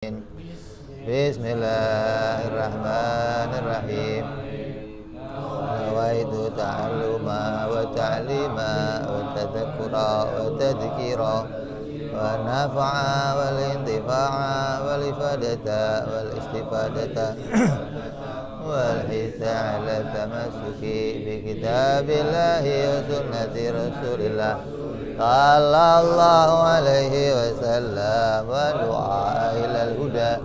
Bismillahirrahmanirrahim. Nawaitu ta'alluma wa ta'lima wa tadhakkura wa tadhkira wa nafa'a wal intifa'a wal ifadata wal istifadata wal hisa ala tamassuki bi kitabillahi wa sunnati rasulillah sallallahu alaihi wasallam wa du'a ilal huda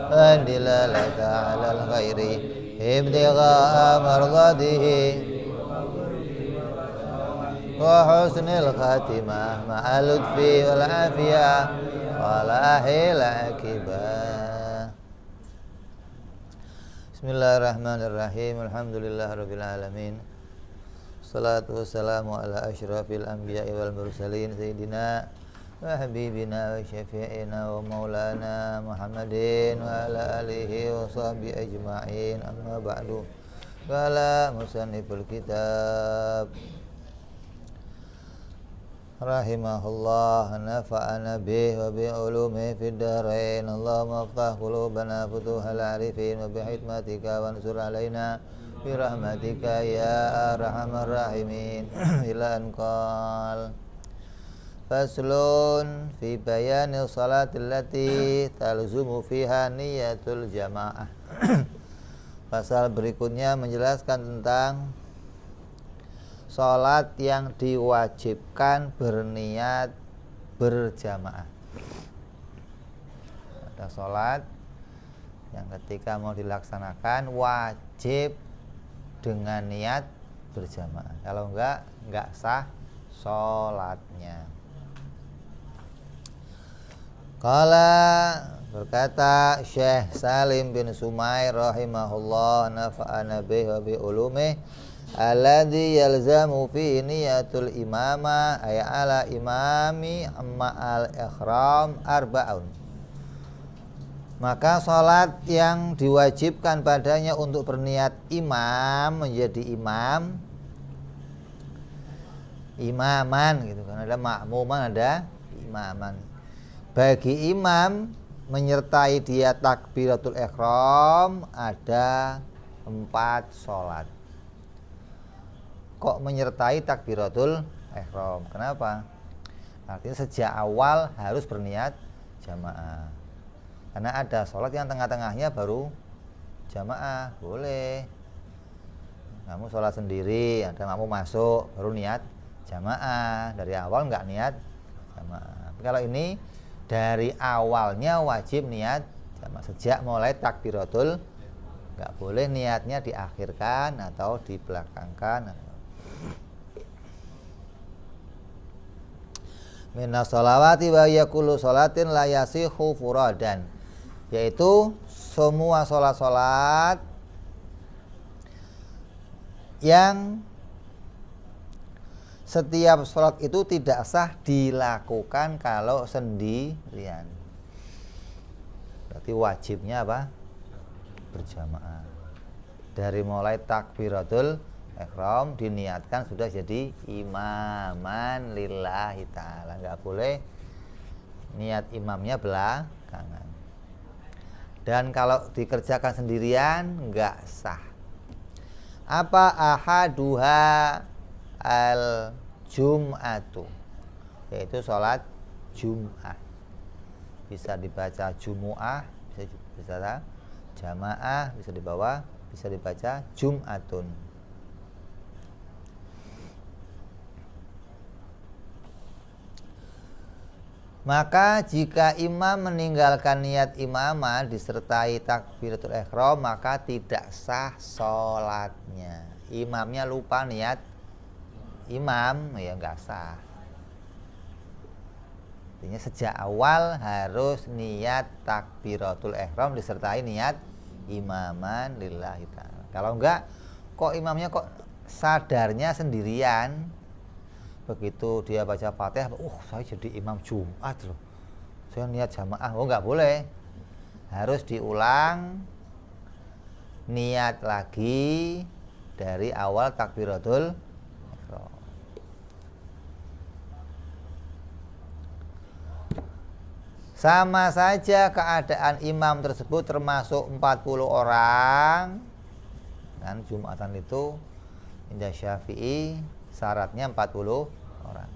wa dilalata alal khairi ibtigha'a mardatihi wa husnil khatimah ma'al lutfi wal afiyah wa lahil akibah. Bismillahirrahmanirrahim. Alhamdulillahirabbil alamin. Salatu wassalamu ala asyrafil anbiya'i wal mursalin sayyidina wa habibina wa syafi'ina wa maulana Muhammadin wa ala alihi wa sahbihi ajma'in. Amma ba'du. Qala musanniful kitab rahimahullah nafa'ana bih wa bi ulumi fid darain. Allahumma aftah qulubana futuhal arifin wa bi hikmatika wansur alaina bi rahmatika ya arhamar rahimin. Ila anqal faslun fi bayani salatil lati talzumu fiha niyatul jamaah. Pasal berikutnya menjelaskan tentang salat yang diwajibkan berniat berjamaah. Ada salat yang ketika mau dilaksanakan wajib dengan niat berjamaah. Kalau enggak sah salatnya. Qala berkata Syekh Salim bin Sumair rahimahullah nafa'ana bihi wa bi ulumih alladzi yalzamu fi niyatul imama ay ala imami ma'al ihram arba'un. Maka salat yang diwajibkan padanya untuk berniat imam menjadi imaman gitu kan, ada makmuman ada imaman. Bagi imam menyertai dia takbiratul ihram ada 4 salat. Kok menyertai takbiratul ihram? Kenapa? Artinya sejak awal harus berniat jamaah. Karena ada sholat yang tengah-tengahnya baru jamaah, boleh. Kamu sholat sendiri, ada kamu masuk, baru niat jamaah. Dari awal nggak niat jamaah. Tapi kalau ini dari awalnya wajib niat jamaah. Sejak mulai takbiratul, nggak boleh niatnya diakhirkan atau dibelakangkan. Minas sholawati wa yakulu sholatin la yasihu furadan, yaitu semua sholat-sholat yang setiap sholat itu tidak sah dilakukan kalau sendirian. Berarti wajibnya apa? Berjamaah. Dari mulai takbiratul ihram diniatkan sudah jadi imaman lillahi ta'ala. Nggak boleh niat imamnya belakangan. Dan kalau dikerjakan sendirian nggak sah. Apa ahaduha al jum'atu, yaitu sholat Jum'ah. Bisa dibaca Jumu'ah, bisa jamaah, bisa dibaca Jum'atun. Maka jika imam meninggalkan niat imamah disertai takbiratul ihram, maka tidak sah sholatnya. Imamnya lupa niat imam, ya nggak sah. Artinya sejak awal harus niat takbiratul ihram disertai niat imaman lillahi ta'ala. Kalau enggak, kok imamnya kok sadarnya sendirian, begitu dia baca Fatihah, saya jadi imam Jumat loh, saya niat jamaah. Nggak boleh, harus diulang niat lagi dari awal takbiratul ihram. Sama saja keadaan imam tersebut termasuk 40 orang. Kan Jumatan itu indah Syafi'i syaratnya 40 orang.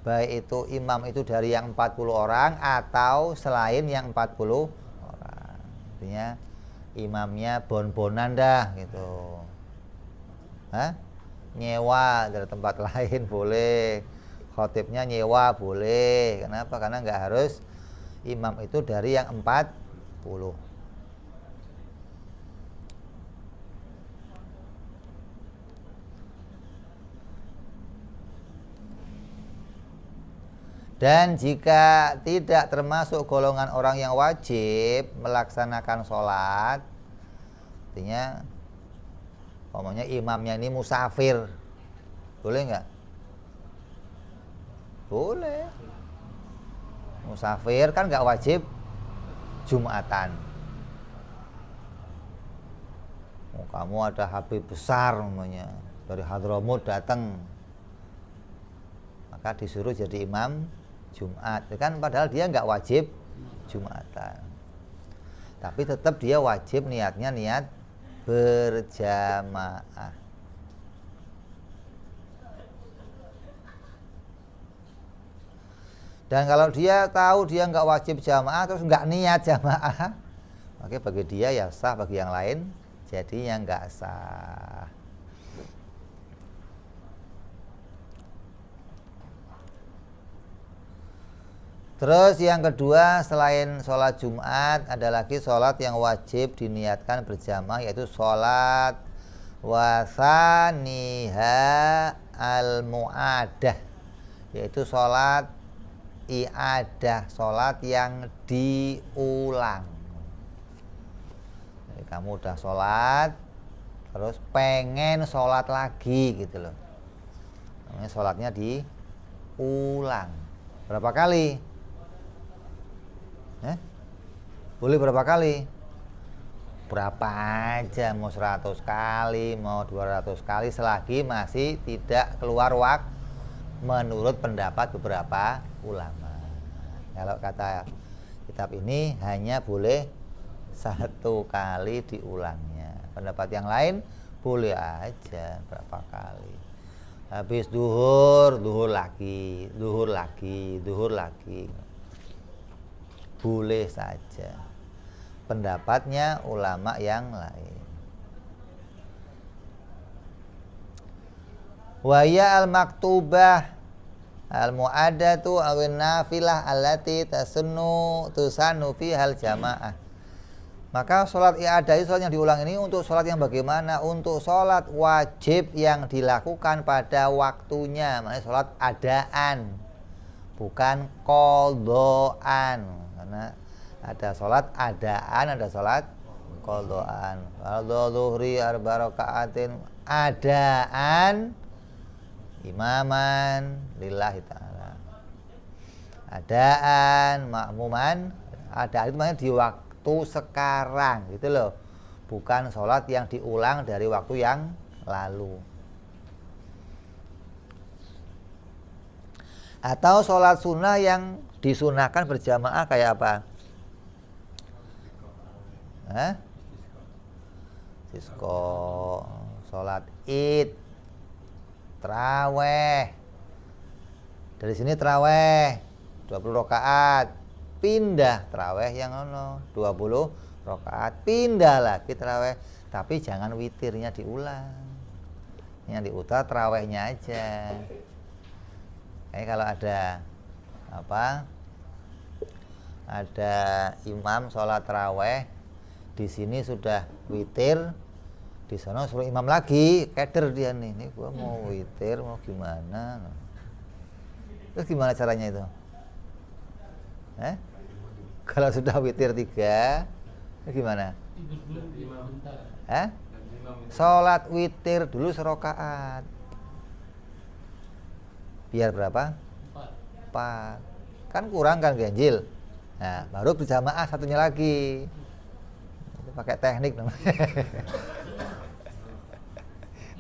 Baik itu imam itu dari yang 40 orang atau selain yang 40 orang. Artinya imamnya bon-bonan dah gitu. Hah? Nyewa dari tempat lain boleh. Khotibnya nyewa boleh. Kenapa? Karena nggak harus imam itu dari yang 40. Dan jika tidak termasuk golongan orang yang wajib melaksanakan sholat, artinya umpamanya imamnya ini musafir, boleh nggak? Boleh. Musafir kan nggak wajib Jumatan. Oh, kamu ada Habib besar namanya dari Hadramut datang, maka disuruh jadi imam Jumat. Kan padahal dia nggak wajib Jumatan, tapi tetap dia wajib niatnya niat berjamaah. Dan kalau dia tahu dia nggak wajib jamaah terus nggak niat jamaah, maka bagi dia ya sah, bagi yang lain jadinya nggak sah. Terus yang kedua, selain sholat Jumat ada lagi sholat yang wajib diniatkan berjamaah, yaitu sholat wasaniha al-mu'adah, yaitu sholat i'adah, sholat yang diulang. Jadi kamu udah sholat terus pengen sholat lagi gitu loh, namanya sholatnya diulang. Berapa kali? Boleh berapa kali? Berapa aja, mau 100 kali, mau 200 kali, selagi masih tidak keluar waktu menurut pendapat beberapa ulama. Kalau kata kitab ini hanya boleh 1 kali diulangnya. Pendapat yang lain boleh aja berapa kali. Habis duhur, duhur lagi, duhur lagi, duhur lagi. Boleh saja. Pendapatnya ulama yang lain. Waya al-maktubah al-mu'adatu awin nafilah allati tusanu fihal jamaah. Maka sholat i'adah itu sholat yang diulang ini untuk sholat yang bagaimana? Untuk sholat wajib yang dilakukan pada waktunya. Makanya sholat adaan, bukan qadhaan. Karena ada sholat adaan, ada sholat qadhaan. Fardhu zuhri 4 rakaatin adaan imaman lillahi ta'ala. Adaan makmuman, adaan itu maknanya di waktu sekarang gitu loh, bukan sholat yang diulang dari waktu yang lalu. Atau sholat sunnah yang disunahkan berjamaah kayak apa? Sisko, sholat id, traweh. Dari sini traweh 20 rakaat, pindah traweh yang 20 rakaat, pindah lagi traweh, tapi jangan witirnya diulang. Yang diutar trawehnya aja. Kayak kalau ada ada imam sholat traweh, di sini sudah witir, di sana suruh imam lagi, keder dia nih gua mau witir, mau gimana? Terus gimana caranya itu? Kalau sudah witir 3, gimana? Sholat witir dulu serokaat. Biar berapa? 4. Kan kurang kan ganjil. Nah, baru berjamaah satunya lagi. Pakai teknik namanya.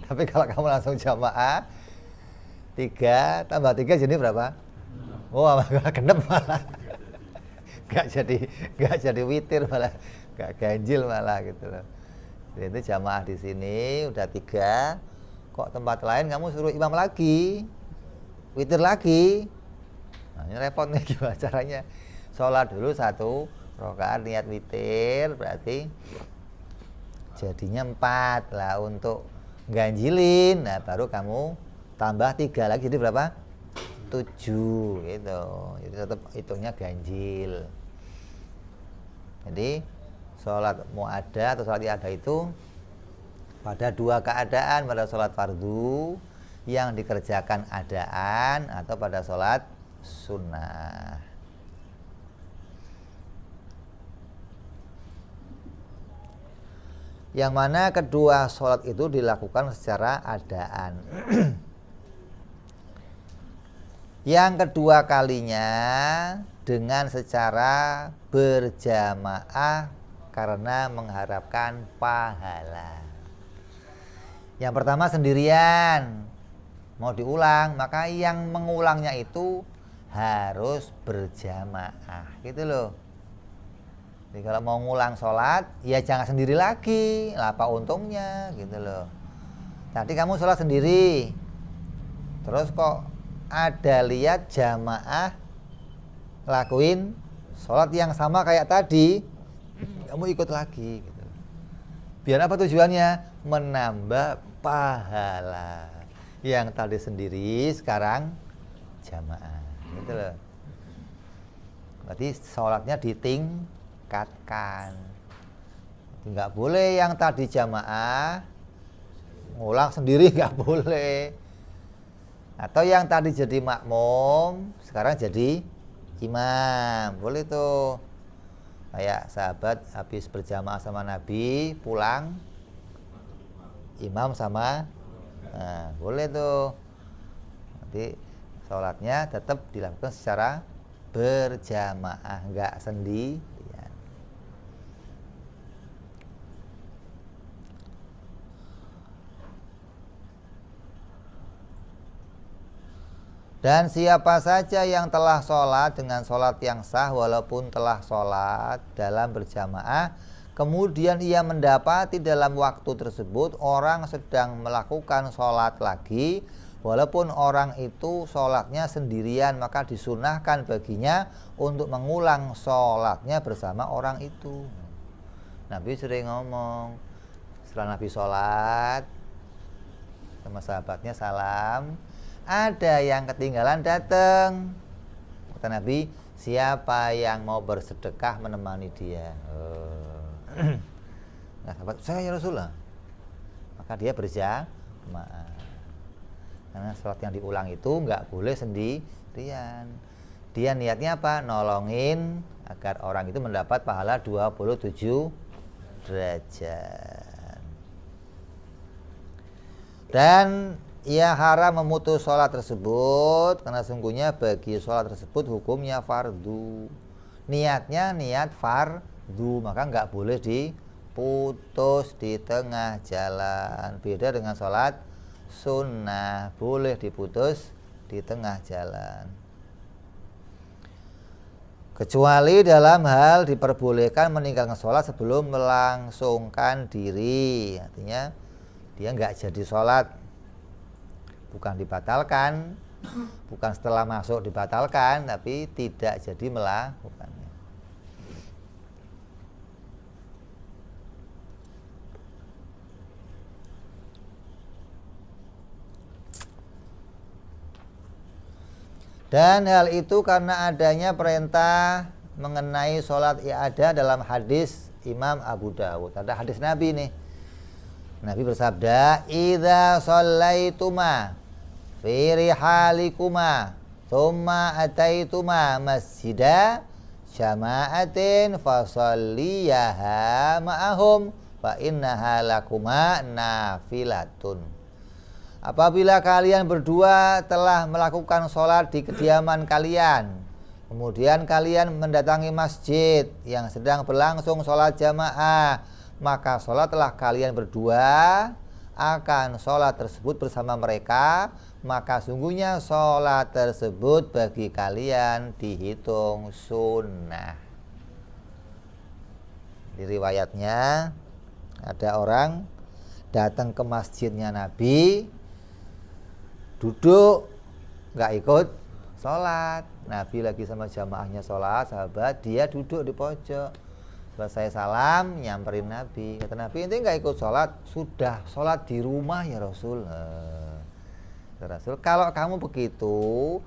Tapi kalau kamu langsung jamaah 3 tambah 3 jadi berapa? Wah, genep malah. nggak jadi witir, malah nggak ganjil malah gitu loh. Jadi itu jamaah di sini udah 3, kok tempat lain kamu suruh imam lagi, witir lagi. Nah, ini repot nih, gimana caranya? Sholat dulu 1 rakaat niat witir, berarti jadinya 4 lah. Untuk ganjilin, nah baru kamu tambah 3 lagi, jadi berapa? 7 gitu. Jadi tetap hitungnya ganjil. Jadi sholat mu'adha atau sholat i'adah itu pada 2 keadaan, pada sholat fardu yang dikerjakan adaan atau pada sholat sunnah. Yang mana kedua sholat itu dilakukan secara adaan. Yang kedua kalinya dengan secara berjamaah karena mengharapkan pahala. Yang pertama sendirian, mau diulang, maka yang mengulangnya itu harus berjamaah, gitu loh. Jadi kalau mau ngulang sholat, ya jangan sendiri lagi, lah apa untungnya, gitu loh. Tadi kamu sholat sendiri, terus kok ada lihat jamaah lakuin sholat yang sama kayak tadi, kamu ikut lagi gitu. Biar apa tujuannya? Menambah pahala. Yang tadi sendiri sekarang jamaah, gitu loh. Berarti sholatnya ditingkatkan. Nggak boleh yang tadi jamaah ngulang sendiri, nggak boleh. Atau yang tadi jadi makmum sekarang jadi imam, boleh tuh. Kayak sahabat habis berjamaah sama Nabi, pulang imam sama, nah, boleh tuh. Nanti sholatnya tetap dilakukan secara berjamaah, nggak sendirian. Dan siapa saja yang telah sholat dengan sholat yang sah walaupun telah sholat dalam berjamaah, kemudian ia mendapati dalam waktu tersebut orang sedang melakukan sholat lagi, walaupun orang itu sholatnya sendirian, maka disunahkan baginya untuk mengulang sholatnya bersama orang itu. Nabi sering ngomong, setelah Nabi sholat sama sahabatnya salam, ada yang ketinggalan datang. Kata Nabi, siapa yang mau bersedekah menemani dia? Nah, sahabat, saya ya Rasulullah. Maka dia berjamaah. Karena sholat yang diulang itu nggak boleh sendirian. Dia niatnya apa? Nolongin agar orang itu mendapat pahala 27 derajat. Dan ia haram memutus sholat tersebut karena sungguhnya bagi sholat tersebut hukumnya fardu. Niatnya niat fardu, maka nggak boleh diputus di tengah jalan. Beda dengan sholat sunnah, boleh diputus di tengah jalan. Kecuali dalam hal diperbolehkan meninggalkan sholat sebelum melangsungkan diri. Artinya dia nggak jadi sholat, bukan dibatalkan, bukan setelah masuk dibatalkan, tapi tidak jadi melakukannya. Dan hal itu karena adanya perintah mengenai sholat i'adah dalam hadis Imam Abu Dawud. Ada hadis Nabi nih. Nabi bersabda, "Idza shallaituma fi rihalikuma thumma ataituma masjida jama'atin fasalliyaha ma'ahum fa innaha lakuma nafilatun." Apabila kalian berdua telah melakukan sholat di kediaman kalian, kemudian kalian mendatangi masjid yang sedang berlangsung sholat jamaah, maka sholatlah kalian berdua akan sholat tersebut bersama mereka, maka sungguhnya sholat tersebut bagi kalian dihitung sunnah. Di riwayatnya ada orang datang ke masjidnya Nabi, duduk nggak ikut sholat. Nabi lagi sama jamaahnya sholat, sahabat, dia duduk di pojok. Selesai salam, nyamperin Nabi. Kata Nabi, ini nggak ikut sholat? Sudah sholat di rumah ya Rasul. Rasul, kalau kamu begitu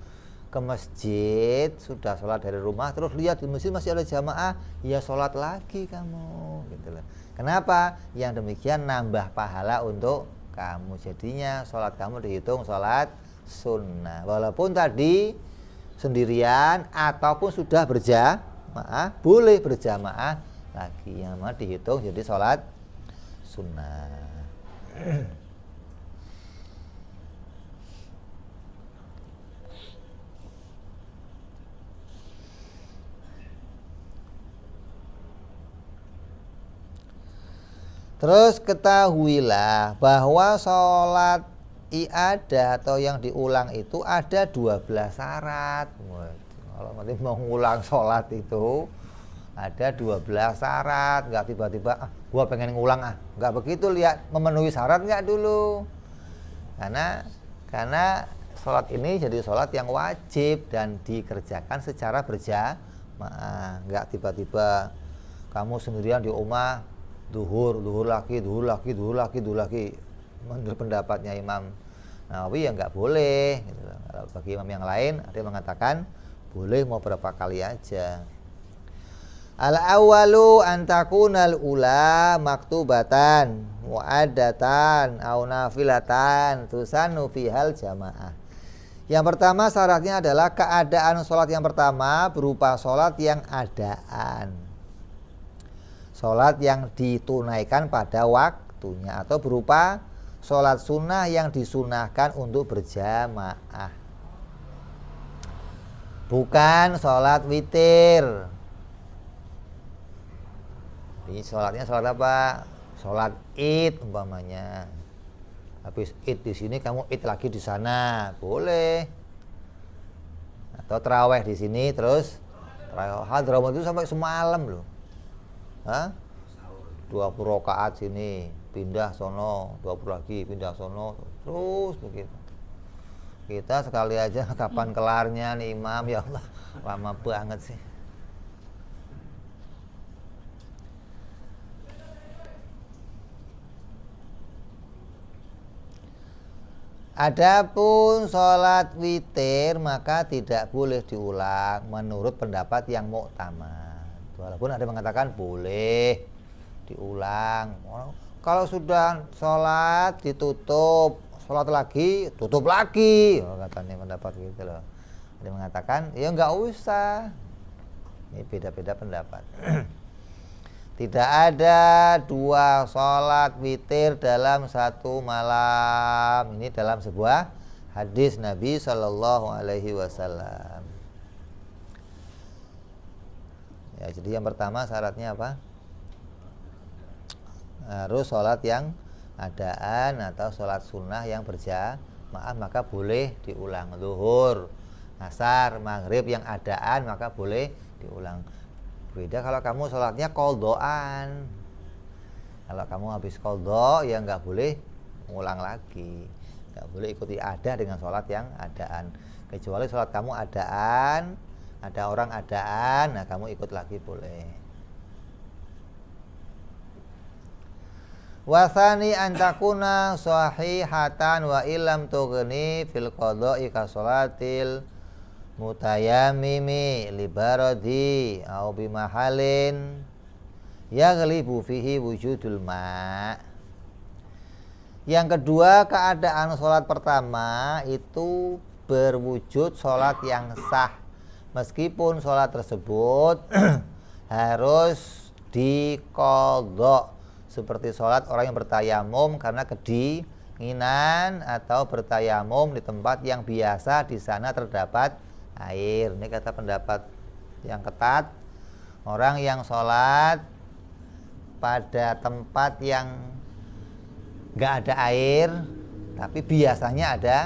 ke masjid, sudah sholat dari rumah, terus lihat di masjid masih ada jamaah, ya sholat lagi kamu, gitu loh. Kenapa? Yang demikian nambah pahala untuk kamu. Jadinya sholat kamu dihitung sholat sunnah, walaupun tadi sendirian ataupun sudah berjamaah, boleh berjamaah lagi, yang mana dihitung jadi sholat sunnah. Terus ketahuilah bahwa sholat iadah atau yang diulang itu ada 12 syarat. Kalau nanti mau ngulang sholat itu ada 12 syarat. Nggak tiba-tiba, gua pengen ngulang nggak begitu, lihat memenuhi syarat nggak dulu. Karena sholat ini jadi sholat yang wajib dan dikerjakan secara berjamaah. Nggak tiba-tiba kamu sendirian di rumah, duhur lagi. Menurut pendapatnya Imam Nawawi ya nggak boleh gitu. Kalau bagi imam yang lain ada yang mengatakan boleh mau berapa kali aja. Al-awwalu antakunal ula maktubatan mu'addatan au nafilatan tusanu fihal jamaah. Yang pertama syaratnya adalah keadaan sholat yang pertama berupa sholat yang adaan, sholat yang ditunaikan pada waktunya, atau berupa sholat sunnah yang disunahkan untuk berjamaah, bukan sholat witir. Ini sholatnya sholat apa? Sholat id umpamanya. Habis id di sini kamu id lagi di sana, boleh. Atau taraweh di sini terus taraweh Hadramaut itu sampai semalam loh. 20 rakaat sini, pindah sono, 20 lagi, pindah sono, terus begitu. Kita sekali aja kapan kelarnya nih imam, ya Allah, lama banget sih. Adapun sholat witir maka tidak boleh diulang menurut pendapat yang muktamad. Walaupun ada yang mengatakan boleh diulang. Kalau sudah sholat ditutup, sholat lagi, tutup lagi, katanya pendapat gitu loh. Ada yang mengatakan ya nggak usah. Ini beda-beda pendapat. Tidak ada dua sholat witir dalam satu malam. Ini dalam sebuah hadis Nabi Shallallahu Alaihi Wasallam. Ya, jadi yang pertama syaratnya apa? Harus sholat yang adaan atau sholat sunnah yang berjamaah, maka boleh diulang. Zuhur, asar, maghrib yang adaan maka boleh diulang. Beda kalau kamu sholatnya qadhaan. Kalau kamu habis qadha ya nggak boleh ngulang lagi, nggak boleh ikuti ada dengan sholat yang adaan. Kecuali sholat kamu adaan, ada orang adaan, nah kamu ikut lagi boleh. Wasani antakuna sahihatan wa illam tughni fil qadha'i ka sholatil mutayamimi libaradi au bimahalin yaghlibu fihi wujudul ma'. Yang kedua, keadaan sholat pertama itu berwujud sholat yang sah meskipun sholat tersebut harus diqadha, seperti sholat orang yang bertayamum karena kedinginan atau bertayamum di tempat yang biasa di sana terdapat air. Ini kata pendapat yang ketat, orang yang sholat pada tempat yang nggak ada air tapi biasanya ada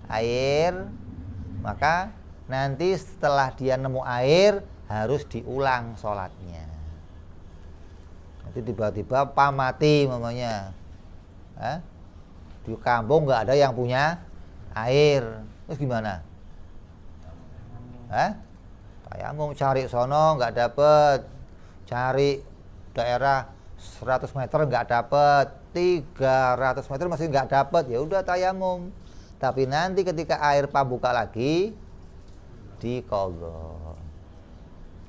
air, maka nanti setelah dia nemu air harus diulang sholatnya. tiba-tiba pamati mamanya, di kampung nggak ada yang punya air, terus gimana? Tayamum, cari sono nggak dapet, cari daerah 100 meter nggak dapet, 300 meter masih nggak dapet, ya udah tayamum. Tapi nanti ketika air pambuka lagi diqadha.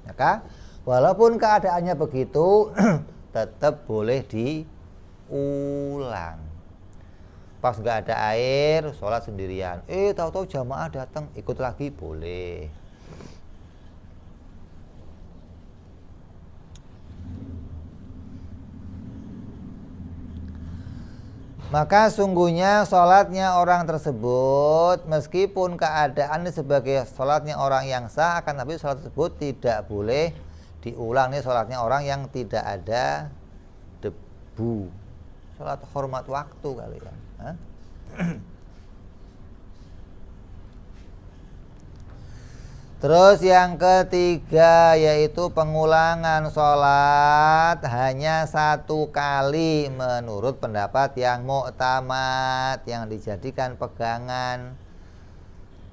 Maka walaupun keadaannya begitu tetap boleh diulang. Pas nggak ada air, sholat sendirian. Tahu-tahu jamaah datang, ikut lagi boleh. Maka sungguhnya sholatnya orang tersebut, meskipun keadaan sebagai sholatnya orang yang sah, akan tapi sholat tersebut tidak boleh diulang. Ini sholatnya orang yang tidak ada debu. Sholat hormat waktu kali ya. Terus yang ketiga yaitu pengulangan sholat hanya 1 kali menurut pendapat yang mu'tamad, yang dijadikan pegangan.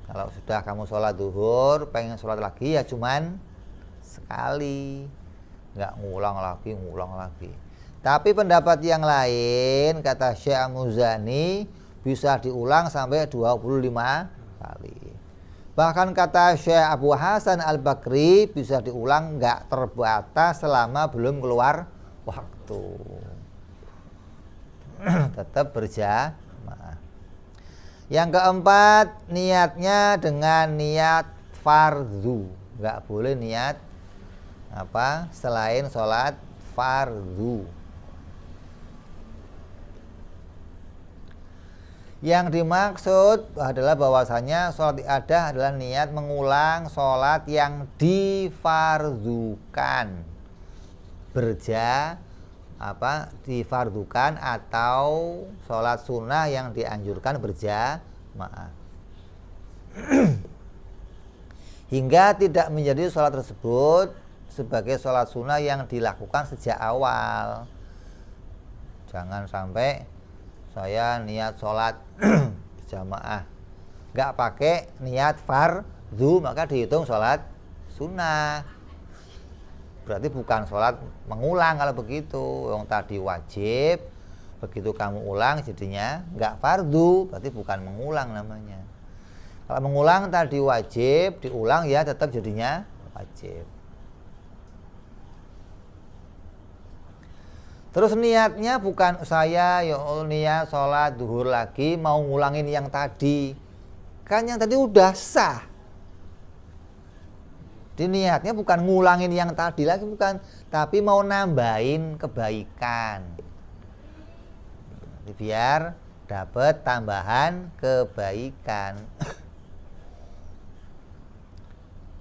Kalau sudah kamu sholat zuhur, pengen sholat lagi ya cuman sekali, nggak ngulang lagi. Tapi pendapat yang lain, kata Syekh Muzani, bisa diulang sampai 25 kali. Bahkan kata Syekh Abu Hasan Al-Bakri bisa diulang nggak terbatas selama belum keluar waktu. Tetap berjamaah. Yang keempat, niatnya dengan niat fardu. Nggak boleh niat selain sholat fardu. Yang dimaksud adalah bahwasanya sholat ibadah adalah niat mengulang sholat yang difardukan, difardukan atau sholat sunnah yang dianjurkan berjamaah. Hingga tidak menjadi sholat tersebut sebagai sholat sunnah yang dilakukan sejak awal. Jangan sampai saya niat sholat jamaah nggak pakai niat fardu, maka dihitung sholat sunnah. Berarti bukan sholat mengulang kalau begitu. Yang tadi wajib, begitu kamu ulang jadinya nggak fardu, berarti bukan mengulang namanya. Kalau mengulang tadi wajib, diulang ya tetap jadinya wajib. Terus niatnya bukan saya niat sholat duhur lagi mau ngulangin yang tadi. Kan yang tadi udah sah. Jadi niatnya bukan ngulangin yang tadi lagi, bukan. Tapi mau nambahin kebaikan. Jadi biar dapat tambahan kebaikan.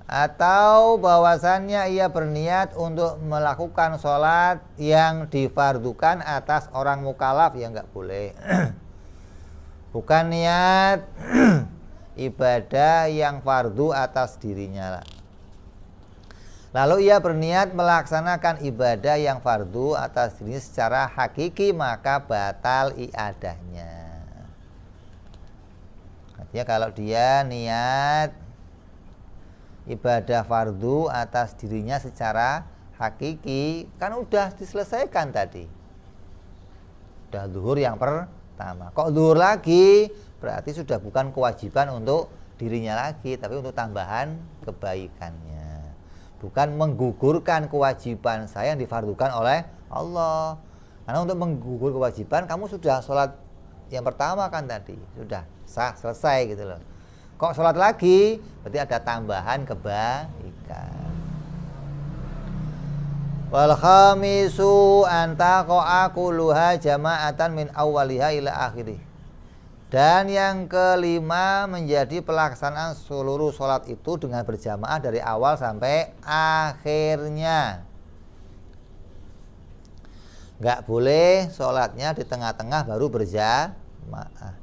Atau bahwasannya ia berniat untuk melakukan sholat yang difardukan atas orang mukallaf, ya nggak boleh. Bukan niat ibadah yang fardu atas dirinya. Lalu ia berniat melaksanakan ibadah yang fardu atas dirinya secara hakiki, maka batal iadahnya. Artinya kalau dia niat ibadah fardu atas dirinya secara hakiki, kan udah diselesaikan tadi. Udah zuhur yang pertama. Kok zuhur lagi? Berarti sudah bukan kewajiban untuk dirinya lagi, tapi untuk tambahan kebaikannya. Bukan menggugurkan kewajiban saya yang difardukan oleh Allah. Karena untuk menggugur kewajiban, kamu sudah sholat yang pertama kan tadi. Sudah sah, selesai gitu loh. Kok sholat lagi? Berarti ada tambahan kebaikan. Wal khamisu anta qa'akuluha jama'atan min awwaliha ila akhirih. Dan yang kelima, menjadi pelaksanaan seluruh sholat itu dengan berjamaah dari awal sampai akhirnya. Nggak boleh sholatnya di tengah-tengah baru berjamaah.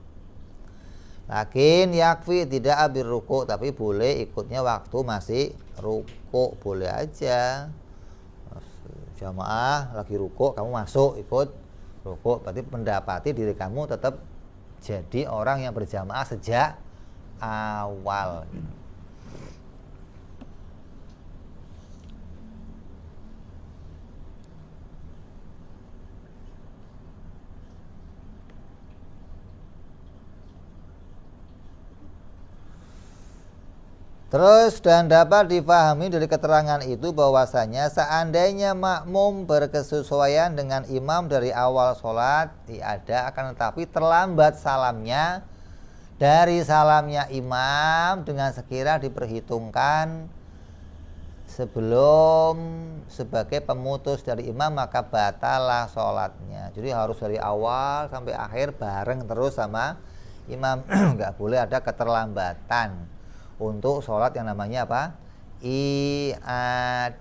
Lakin yakfi tidak abir ruku, tapi boleh ikutnya waktu masih ruku, boleh aja. jamaah lagi rukuk, kamu masuk ikut rukuk, berarti mendapati diri kamu tetap jadi orang yang berjamaah sejak awal. Terus dan dapat difahami dari keterangan itu bahwasanya seandainya makmum berkesesuaian dengan imam dari awal sholat ada, akan tetapi terlambat salamnya dari salamnya imam dengan sekira diperhitungkan sebelum sebagai pemutus dari imam, maka batalah sholatnya. Jadi harus dari awal sampai akhir bareng terus sama imam, nggak boleh ada keterlambatan untuk sholat yang namanya apa? I'adah.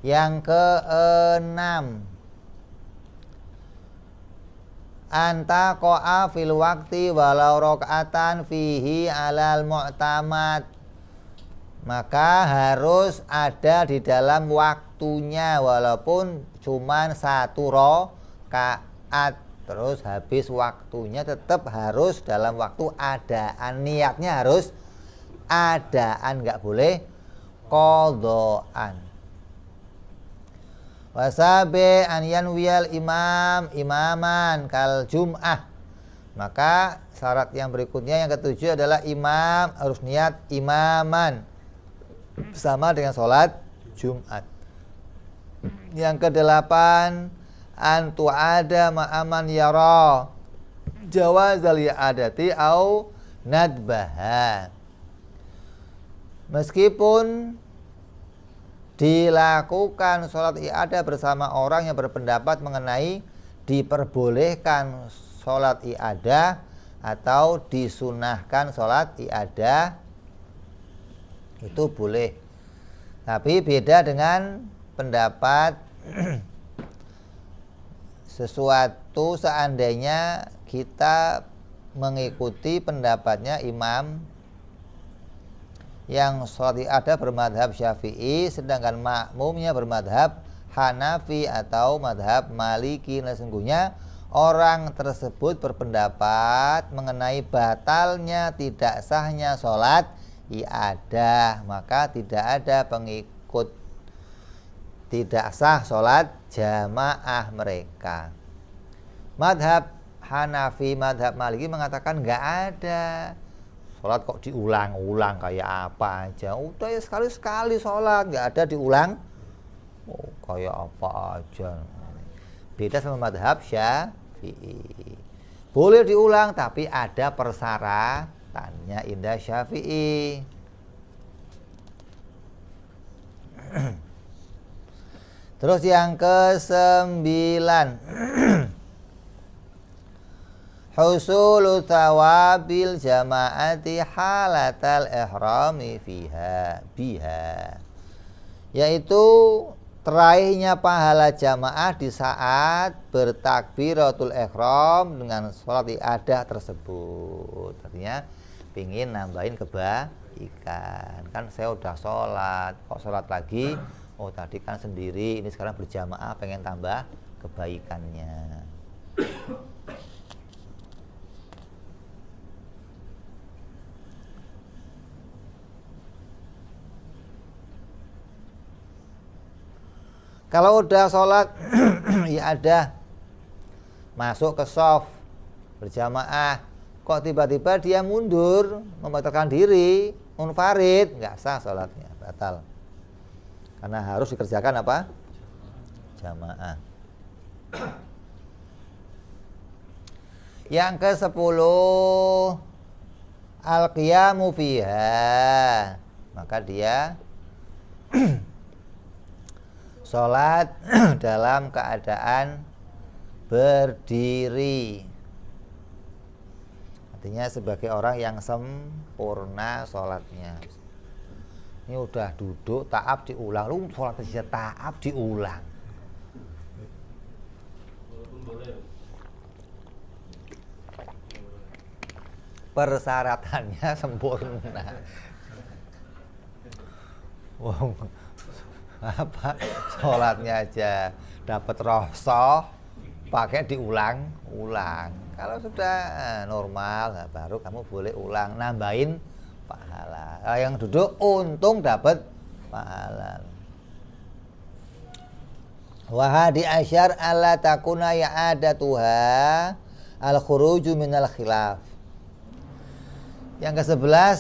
Yang keenam, anta qo'a fil waqti walau rok'atan fihi alal mu'tamad. Maka harus ada di dalam waktunya walaupun cuman 1 rakaat. Terus habis waktunya tetap harus dalam waktu adaan, niatnya harus adaan, nggak boleh qadhaan. Wasabe an yanwiyal imaman kal jum'ah. Maka syarat yang berikutnya yang ketujuh adalah imam harus niat imaman sama dengan sholat Jumat. Yang kedelapan, antu ada ma'aman yara jawazal i'adati au nadbaha. Meskipun dilakukan sholat i'adah bersama orang yang berpendapat mengenai diperbolehkan sholat i'adah atau disunahkan sholat i'adah, itu boleh. Tapi beda dengan pendapat sesuatu seandainya kita mengikuti pendapatnya imam yang sholat i'adah bermadhab Syafi'i, sedangkan makmumnya bermadhab Hanafi atau madhab Maliki. Nah, sesungguhnya orang tersebut berpendapat mengenai batalnya tidak sahnya sholat i'adah, maka tidak ada pengikut, tidak sah sholat jamaah mereka. Madhab Hanafi, madhab Maliki mengatakan nggak ada. Sholat kok diulang-ulang kayak apa aja. Udah ya sekali-sekali sholat, nggak ada diulang. Oh, kayak apa aja. Beda sama madhab Syafi'i. Boleh diulang tapi ada persyaratannya indah Syafi'i. Terus yang ke-9, husulu thawabil jama'ati halatal ihrami biha, yaitu teraihnya pahala jamaah di saat bertakbiratul ihram dengan sholat i'adah tersebut. Artinya pingin nambahin kebaikan, kan saya udah sholat, kok sholat lagi, oh tadi kan sendiri, ini sekarang berjamaah, pengen tambah kebaikannya. Kalau udah sholat ya ada masuk ke shaf berjamaah, kok tiba-tiba dia mundur membatalkan diri, munfarid, nggak sah sholatnya, batal. Karena harus dikerjakan apa? Jamaah. Yang ke-10, al-qiyamu fiha, maka dia sholat dalam keadaan berdiri. Artinya sebagai orang yang sempurna sholatnya. Ini udah duduk, ta'ab diulang. Lu sholat saja ta'ab diulang. Persyaratannya sempurna. Wong apa sholatnya aja dapat rosoh, pakai diulang-ulang. Kalau sudah normal, nah, baru kamu boleh ulang, nambahin pahala. Kalau yang duduk untung dapat pahala. Wa hadi asyar alla takuna ya'adatuha al khuruju minal khilaf. Yang ke-11,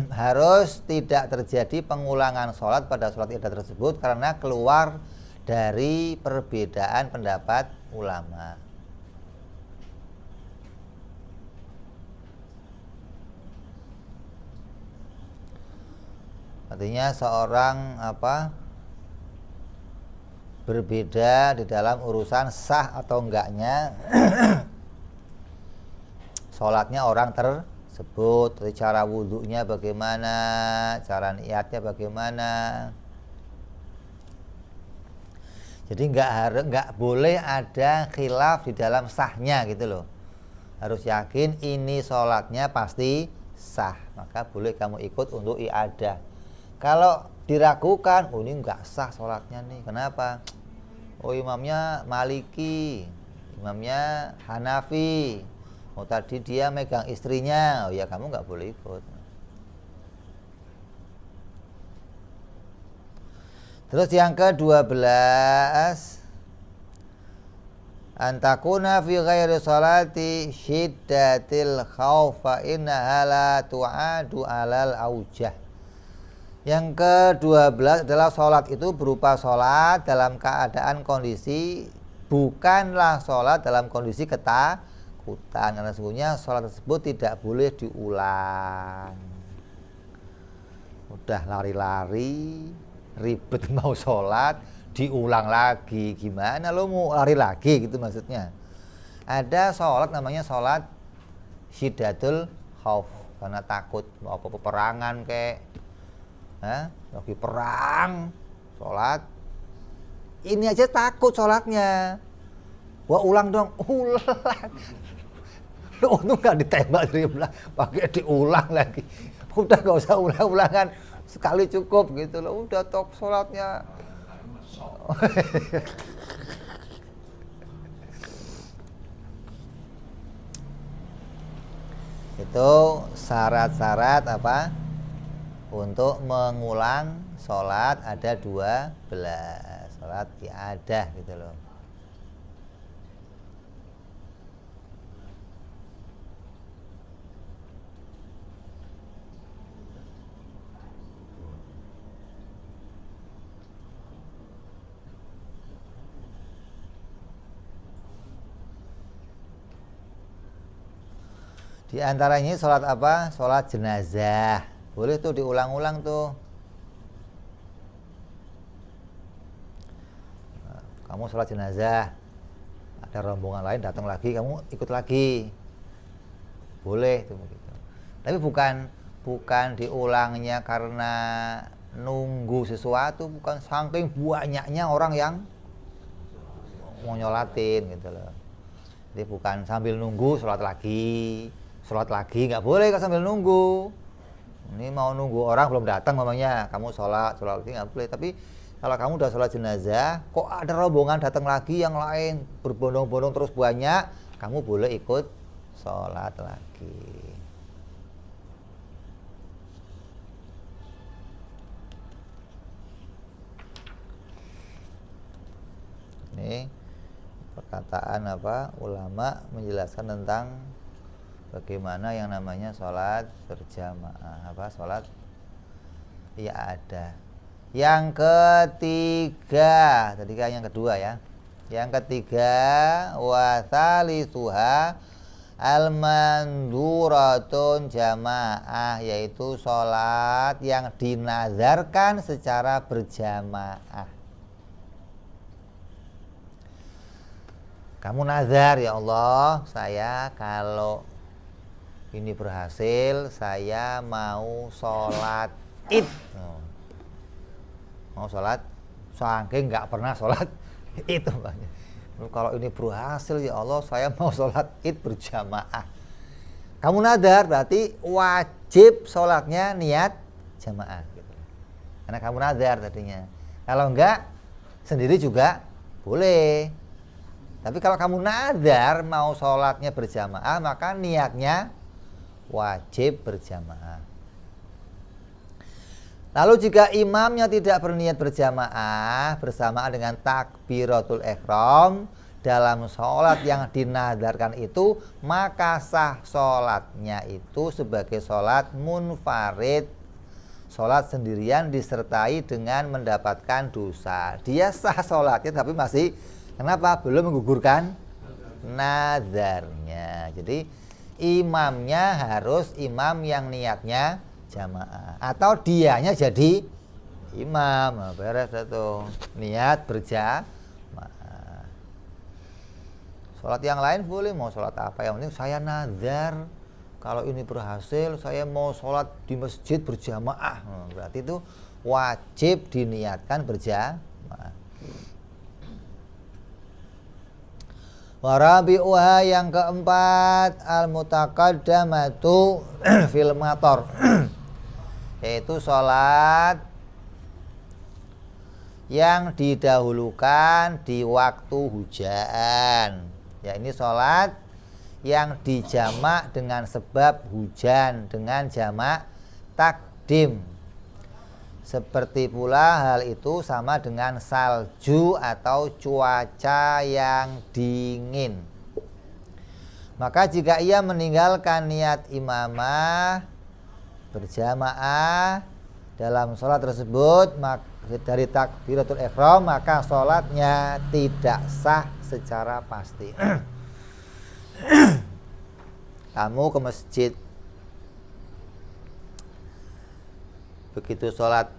harus tidak terjadi pengulangan sholat pada sholat idah tersebut karena keluar dari perbedaan pendapat ulama. Artinya seorang berbeda di dalam urusan sah atau enggaknya sholatnya orang tersebut, cara wudhunya bagaimana, cara niatnya bagaimana. Jadi nggak boleh ada khilaf di dalam sahnya gitu loh. Harus yakin ini sholatnya pasti sah, maka boleh kamu ikut untuk i'adah. Kalau diragukan, oh ini nggak sah sholatnya nih, kenapa? Oh imamnya Maliki, imamnya Hanafi, oh tadi dia megang istrinya, oh ya kamu nggak boleh ikut. Terus yang ke-12, antakuna fi ghairi salati syiddatil khauf fa innaha la tu'adu alal aujah. Yang ke-12 adalah sholat itu berupa sholat dalam keadaan kondisi, bukanlah sholat dalam kondisi ketakutan. Karena sesungguhnya sholat tersebut tidak boleh diulang. Udah lari-lari, ribet mau sholat, diulang lagi. Gimana lo mau lari lagi gitu maksudnya. Ada sholat namanya sholat syiddatul khauf, karena takut mau apa peperangan kayak lagi perang, sholat ini aja takut sholatnya. Wah ulang dong, ulang. Lo untung gak ditembak dari belakang, pakai diulang lagi. Udah gak usah ulang-ulangan, sekali cukup gitu loh. Udah top sholatnya. Itu syarat-syarat untuk mengulang sholat ada 12, sholat i'adah gitu loh. Di antaranya sholat apa? Sholat jenazah. Boleh tuh diulang-ulang tuh. Kamu sholat jenazah, ada rombongan lain datang lagi, kamu ikut lagi. Boleh tuh begitu. Tapi bukan diulangnya karena nunggu sesuatu, bukan, saking banyaknya orang yang mau nyolatin gitu loh. Jadi bukan sambil nunggu sholat lagi, nggak boleh kalau sambil nunggu. Ini mau nunggu orang belum datang mamanya, kamu sholat lagi nggak boleh. Tapi kalau kamu udah sholat jenazah, kok ada rombongan datang lagi yang lain berbondong-bondong terus banyak, kamu boleh ikut sholat lagi. Ini perkataan ulama menjelaskan tentang bagaimana yang namanya sholat berjamaah, sholat i'adah. Yang ketiga, tadi kan yang kedua ya. Yang ketiga, wa tsalisuha al-manduratun jamaah, yaitu sholat yang dinazarkan secara berjamaah. Kamu nazar, ya Allah, saya kalau ini berhasil, saya mau sholat id. Mau sholat, saking nggak pernah sholat id. Kalau ini berhasil, ya Allah, saya mau sholat id berjamaah. Kamu nazar, berarti wajib sholatnya niat jamaah. karena kamu nazar tadinya. Kalau enggak sendiri juga boleh. Tapi kalau kamu nazar mau sholatnya berjamaah, maka niatnya wajib berjamaah. Lalu jika imamnya tidak berniat berjamaah bersamaan dengan takbiratul ihram dalam sholat yang dinadarkan itu, maka sah sholatnya itu sebagai sholat munfarid, sholat sendirian disertai dengan mendapatkan dosa. Dia sah sholatnya tapi masih kenapa? Belum menggugurkan nadarnya. Jadi imamnya harus imam yang niatnya jamaah, atau dianya jadi imam. Beres itu niat berjamaah. Sholat yang lain boleh, mau sholat apa, yang penting saya nazar kalau ini berhasil saya mau sholat di masjid berjamaah. Berarti itu wajib diniatkan berjamaah. Warabi'uha yang keempat al-mutaqaddamatu fil mator yaitu sholat yang didahulukan di waktu hujan. Ya, ini sholat yang dijamak dengan sebab hujan dengan jamak takdim. Seperti pula hal itu sama dengan salju atau cuaca yang dingin. Maka jika ia meninggalkan niat imamah berjamaah dalam sholat tersebut dari takbiratul ihram, maka sholatnya tidak sah secara pasti. Kamu ke masjid, begitu sholat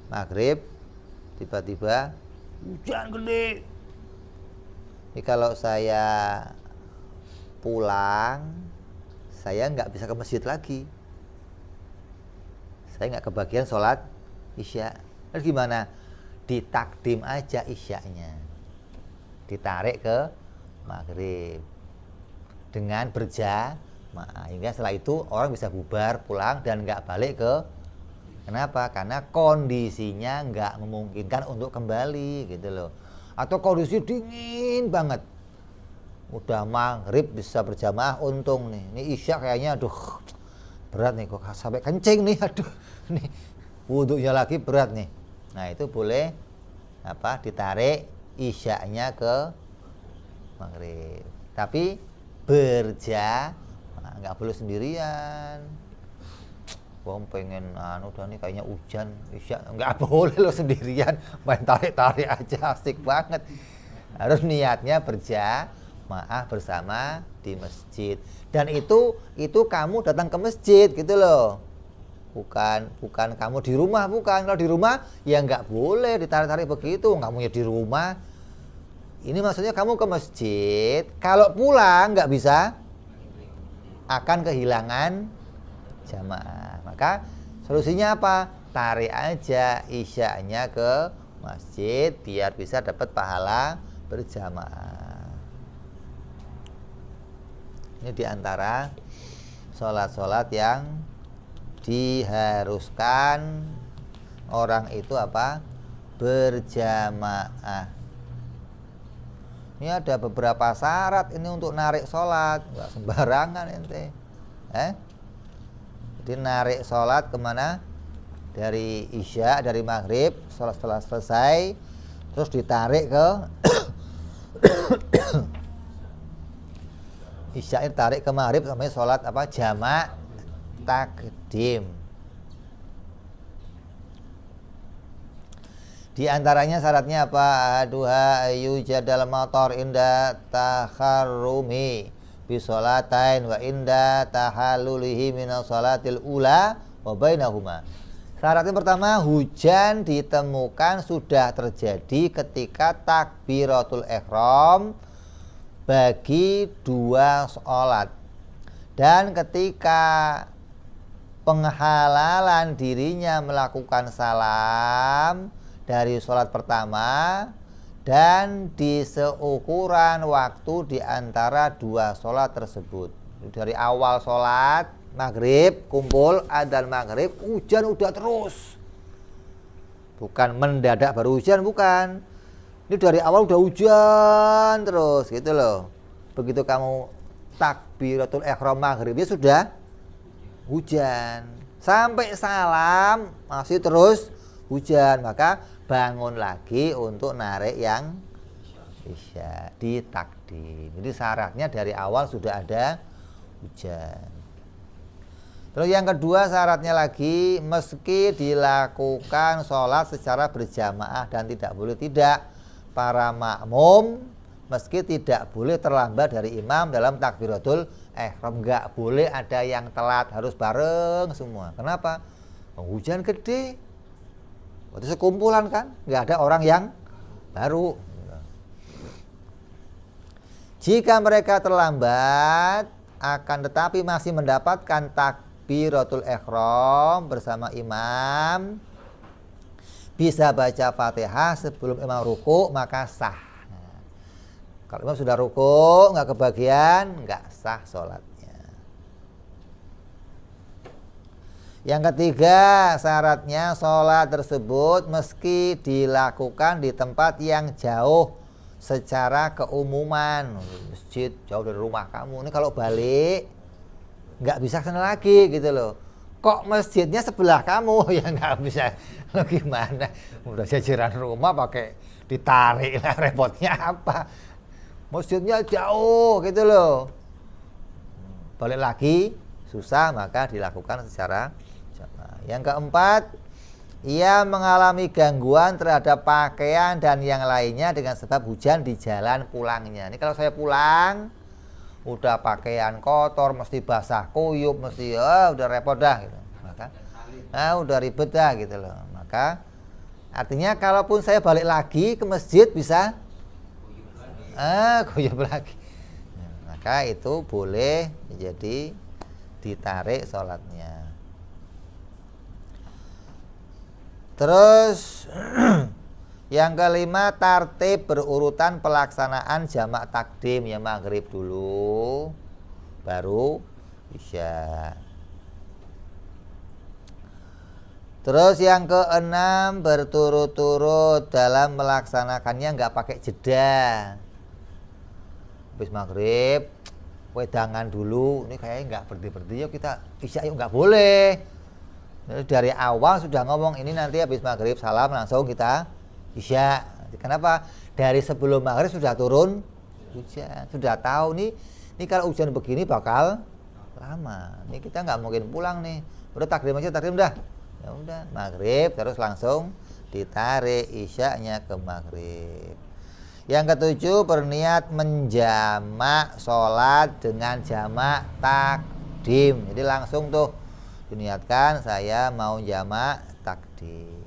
maghrib, tiba-tiba hujan gede. Ini kalau saya pulang, saya nggak bisa ke masjid lagi, saya nggak kebagian sholat isya. Terus gimana? Ditakdim aja isyanya, ditarik ke maghrib dengan berjamaah, hingga setelah itu orang bisa bubar pulang dan nggak balik ke. Kenapa? Karena kondisinya nggak memungkinkan untuk kembali gitu loh. Atau kondisi dingin banget, udah maghrib bisa berjamaah, untung nih, ini isya kayaknya aduh berat nih, kok sampai kencing nih, aduh nih wudhunya lagi berat nih. Nah itu boleh ditarik isyanya ke maghrib, tapi berjamaah, nggak boleh sendirian. Wong pengen udah nih kayaknya hujan isya, nggak boleh lo sendirian main tarik-tarik aja, asik banget. Harus niatnya berjamaah bersama di masjid. Dan itu kamu datang ke masjid gitu loh, bukan kamu di rumah. Bukan, kalau di rumah ya nggak boleh ditarik-tarik begitu, kamunya di rumah. Ini maksudnya kamu ke masjid, kalau pulang nggak bisa, akan kehilangan jamaah. Maka solusinya apa? Tarik aja isyanya ke masjid biar bisa dapat pahala berjamaah. Ini diantara sholat-sholat yang diharuskan orang itu berjamaah. Ini ada beberapa syarat ini untuk narik sholat, nggak sembarangan ente. Jadi narik sholat kemana? Dari isya, dari maghrib, sholat setelah selesai, terus ditarik ke isya, tarik ke maghrib sampai sholat jamak takdim. Di antaranya syaratnya apa? Aduha ayu jadal motor inda takharrumi bisolatain wa inda tahalulihi minal sholatil ula wa bainahuma. Syarat yang pertama, hujan ditemukan sudah terjadi ketika takbiratul ihram bagi dua sholat, dan ketika penghalalan dirinya melakukan salam dari sholat pertama, dan di seukuran waktu di antara dua sholat tersebut. Dari awal sholat maghrib, kumpul adzan maghrib, hujan udah terus. Bukan mendadak baru hujan, bukan. Ini dari awal udah hujan terus gitu loh. Begitu kamu takbiratul ihram maghribnya sudah hujan. Sampai salam masih terus hujan, maka bangun lagi untuk narik yang isya, ditakdim. Jadi syaratnya dari awal sudah ada hujan. Terus yang kedua syaratnya lagi, meski dilakukan sholat secara berjamaah dan tidak boleh tidak, para makmum meski tidak boleh terlambat dari imam dalam takbiratul ihram. Enggak boleh ada yang telat, harus bareng semua. Kenapa? Hujan gede, waktu sekumpulan kan, nggak ada orang yang baru. Jika mereka terlambat, akan tetapi masih mendapatkan takbiratul ihram bersama imam, bisa baca Fatihah sebelum imam ruku, maka sah. Nah, kalau imam sudah ruku nggak kebagian, nggak sah sholatnya. Yang ketiga syaratnya, sholat tersebut meski dilakukan di tempat yang jauh secara keumuman, masjid jauh dari rumah kamu, ini kalau balik nggak bisa kesana lagi gitu loh. Kok masjidnya sebelah kamu, ya nggak bisa. Lo gimana? Udah jajaran rumah pakai ditarik lah, repotnya apa? Masjidnya jauh gitu loh. Balik lagi susah, maka dilakukan secara jamaah. Yang keempat, ia mengalami gangguan terhadap pakaian dan yang lainnya dengan sebab hujan di jalan pulangnya. Ini kalau saya pulang udah pakaian kotor, mesti basah kuyup, mesti udah repot dah gitu. Maka udah ribet dah gitu loh. Maka artinya kalaupun saya balik lagi ke masjid bisa kuyup lagi. Nah, maka itu boleh menjadi ditarik sholatnya. Terus yang kelima, tartib berurutan pelaksanaan jamak takdim, ya maghrib dulu baru isya. Terus yang keenam, berturut-turut dalam melaksanakannya, nggak pakai jeda. Habis maghrib wedangan dulu, ini kayaknya nggak berhenti-berhenti, yuk kita isya yuk, nggak boleh. Dari awal sudah ngomong, ini nanti habis maghrib salam langsung kita isya. Kenapa? Dari sebelum maghrib sudah turun hujan, sudah tahu nih kalau hujan begini bakal lama. Ini kita nggak mungkin pulang nih. Udah takdim aja, takdim dah. Ya udah maghrib terus langsung ditarik isyanya ke maghrib. Yang ketujuh, berniat menjamak sholat dengan jamak takdim. Jadi langsung tuh diniatkan saya mau jamak takdim.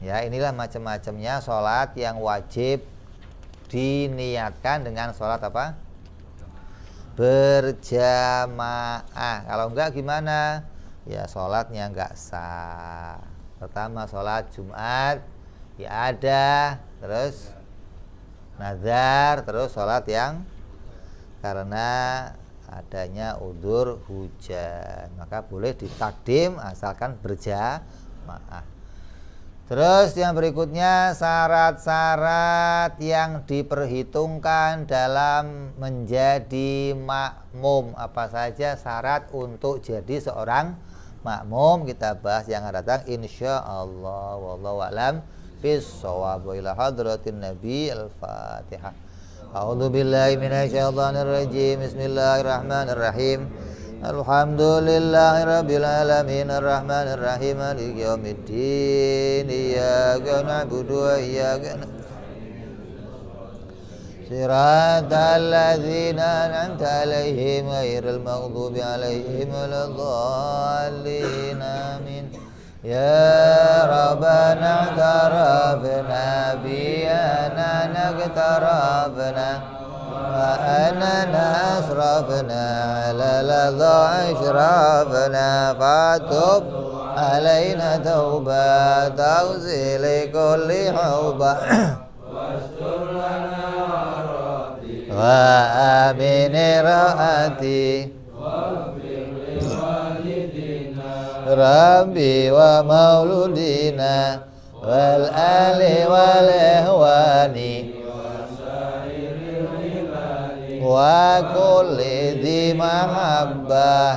Ya, inilah macam-macamnya sholat yang wajib diniatkan dengan sholat apa? Berjamaah. Kalau enggak gimana? Ya sholatnya enggak sah. Pertama sholat Jumat ya ada, terus nazar, terus sholat yang karena adanya udzur hujan, maka boleh ditakdim asalkan berjamaah. Terus yang berikutnya, syarat-syarat yang diperhitungkan dalam menjadi makmum. Apa saja syarat untuk jadi seorang makmum, kita bahas yang akan datang insyaallah. Wallahu a'lam bis-shawab. Wa ila hadratin Nabi al-Fatihah. A'udzu billahi minasyaitonir rajim. Bismillahirrahmanirrahim. Alhamdulillahirabbil alamin arrahmanir rahim maliki yaumiddin. Iyyaka na'budu wa iyyaka nasta'in. Shiratal ladzina an'amta 'alaihim ghairil maghdubi 'alaihim waladdallin. Amin. Ya Rabbana tarafna biyana naqtarafna wa anana asrafna ala ladha ashrafna fatub alaina tauba tawzili kulli hauba wastur lana wa amini raati Rabbi wa mauludina wal ali wal ihwani wa kulli di mahabbah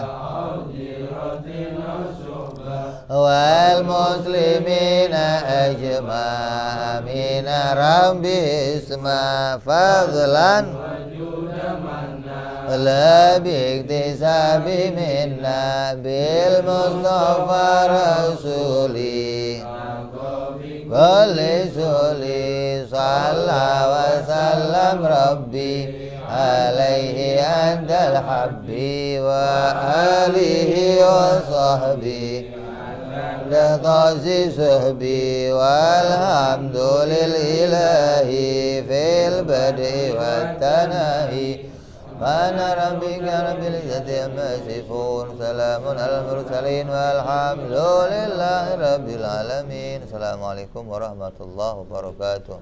wal muslimina ajma'ina Rabbi isma fadlan la biktisabi minna bil mustafa rasuli kulli suli salla wa sallam Rabbi alaihi andal habbi wa alihi wa sahbi latazi sahbi walhamdulillahi fil badi wa tanahi Mana rabbika rabbil izzati amma yasifun salamun alal mursalin walhamdulillahi rabbil alamin. Assalamualaikum warahmatullahi wabarakatuh.